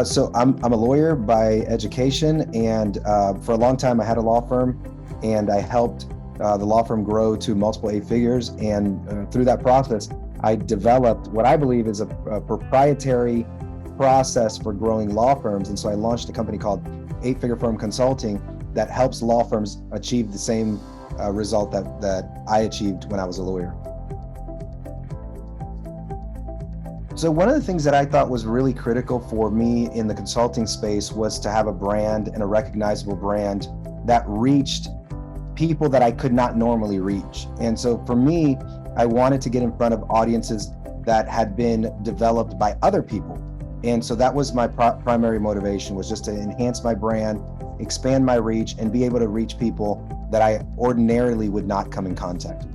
So I'm a lawyer by education, and for a long time I had a law firm, and I helped the law firm grow to multiple eight figures. And through that process, I developed what I believe is a proprietary process for growing law firms. And so I launched a company called Eight Figure Firm Consulting that helps law firms achieve the same result that I achieved when I was a lawyer. So one of the things that I thought was really critical for me in the consulting space was to have a brand and a recognizable brand that reached people that I could not normally reach. And so for me, I wanted to get in front of audiences that had been developed by other people. And so that was my primary motivation, was just to enhance my brand, expand my reach, and be able to reach people that I ordinarily would not come in contact with.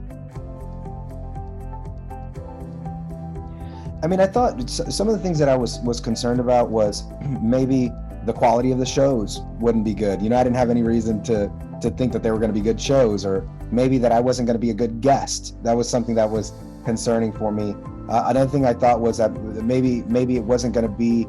I mean, I thought some of the things that I was concerned about was maybe the quality of the shows wouldn't be good. I didn't have any reason to think that they were going to be good shows, or maybe that I wasn't going to be a good guest. That was something that was concerning for me. Another thing I thought was that maybe it wasn't going to be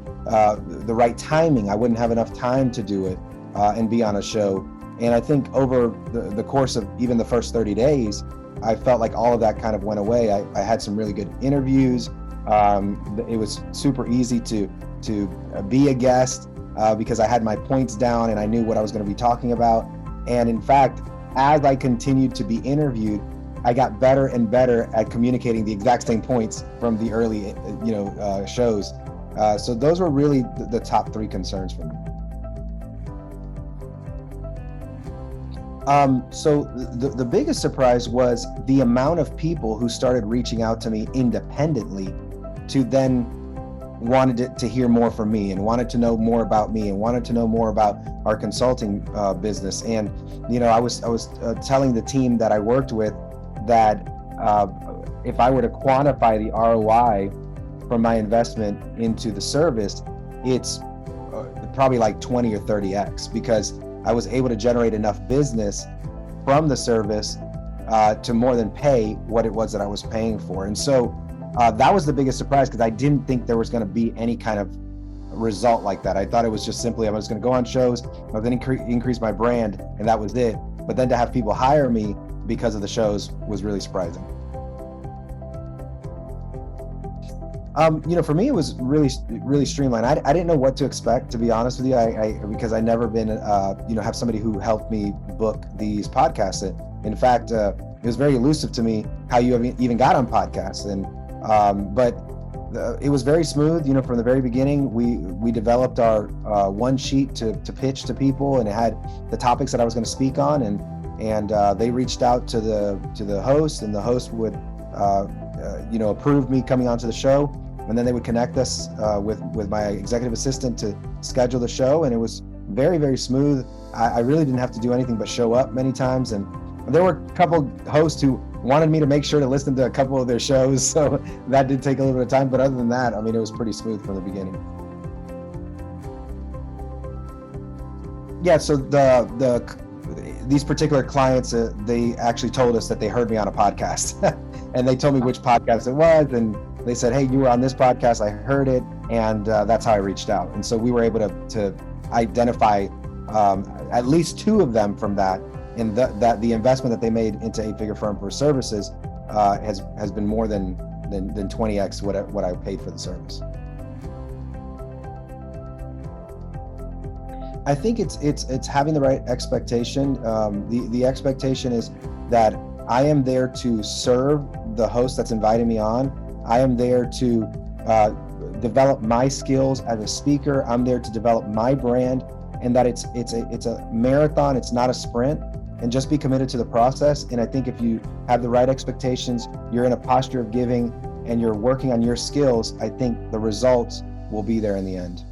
the right timing. I wouldn't have enough time to do it and be on a show. And I think over the course of even the first 30 days, I felt like all of that kind of went away. I had some really good interviews. It was super easy to be a guest because I had my points down and I knew what I was going to be talking about. And in fact, as I continued to be interviewed, I got better and better at communicating the exact same points from the early, shows. So those were really the top three concerns for me. So the biggest surprise was the amount of people who started reaching out to me independently to then wanted to hear more from me and wanted to know more about me and wanted to know more about our consulting business. And, I was telling the team that I worked with that if I were to quantify the ROI from my investment into the service, it's probably like 20 or 30x, because I was able to generate enough business from the service to more than pay what it was that I was paying for. And so that was the biggest surprise, because I didn't think there was going to be any kind of result like that. I thought it was just simply I was going to go on shows, I was going to increase my brand, and that was it. But then to have people hire me because of the shows was really surprising. For me, it was really streamlined. I didn't know what to expect, to be honest with you. Because I never been, have somebody who helped me book these podcasts. In fact, it was very elusive to me how you even got on podcasts. But it was very smooth. From the very beginning, we developed our one sheet to pitch to people, and it had the topics that I was going to speak on, and they reached out to the host, and the host would approve me coming onto the show. And then they would connect us with my executive assistant to schedule the show. And it was very, very smooth. I really didn't have to do anything but show up many times. And there were a couple hosts who wanted me to make sure to listen to a couple of their shows. So that did take a little bit of time. But other than that, it was pretty smooth from the beginning. Yeah, so these particular clients, they actually told us that they heard me on a podcast. And they told me which podcast it was. And they said, hey, you were on this podcast, I heard it, and that's how I reached out. And so we were able to identify at least two of them from that, and that the investment that they made into Eight Figure Firm for services has been more than 20x what I paid for the service. I think it's having the right expectation. The expectation is that I am there to serve the host that's inviting me on. I am there to develop my skills as a speaker. I'm there to develop my brand, and that it's a marathon. It's not a sprint. And just be committed to the process. And I think if you have the right expectations, you're in a posture of giving, and you're working on your skills, I think the results will be there in the end.